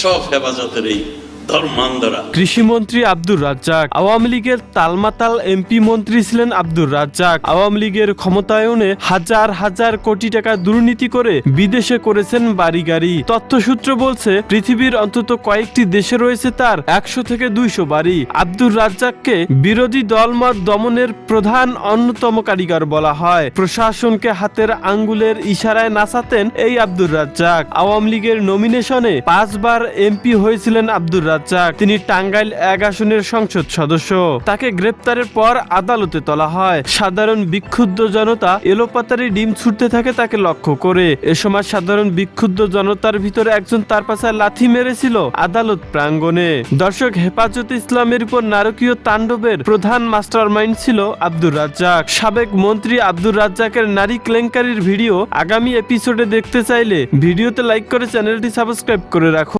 সব হেফাজতের এই ধর্মান্ধরা। কৃষিমন্ত্রী আব্দুর রাজ্জাক। আওয়ামী লীগের তালমাতাল এমপি মন্ত্রী ছিলেন আব্দুর রাজ্জাক। আওয়ামী লীগের ক্ষমতায়নে হাজার হাজার কোটি টাকা দুর্নীতি করে বিদেশে করেছেন বাড়ি গাড়ি। তথ্যসূত্র বলছে পৃথিবীর অন্তত কয়েকটি দেশে রয়েছে তার 100 থেকে 200 বাড়ি। আব্দুর রাজ্জাককে বিরোধী দলমত দমনের প্রধান অন্যতম কারিগর বলা হয়। প্রশাসনকে হাতের আঙ্গুলের ইশারায় নাচাতেন এই আব্দুর রাজ্জাক। আওয়ামী লীগের নমিনেশনে 5 বার এমপি হয়েছিলেন আব্দুর রাজ্জাক। তিনি টাঙ্গাইল 1 আসনের সংসদ সদস্য। তাকে গ্রেপ্তারের পর আদালতে তোলা হয়। সাধারণ বিক্ষুব্ধ জনতা এলোপাতারি ডিম ছুটতে থাকে তাকে লক্ষ্য করে। এ সময় সাধারণ বিক্ষুব্ধ জনতার ভিতরে একজন তার পাশে লাথি মেরেছিল আদালত প্রাঙ্গণে। দর্শক, হেফাজতে ইসলামের উপর নারকীয় তাণ্ডবের প্রধান মাস্টারমাইন্ড ছিল আব্দুর রাজ্জাক। সাবেক মন্ত্রী আব্দুর রাজ্জাকের নারী কেলেঙ্কারির ভিডিও আগামী এপিসোডে দেখতে চাইলে ভিডিওতে লাইক করে চ্যানেলটি সাবস্ক্রাইব করে রাখুন।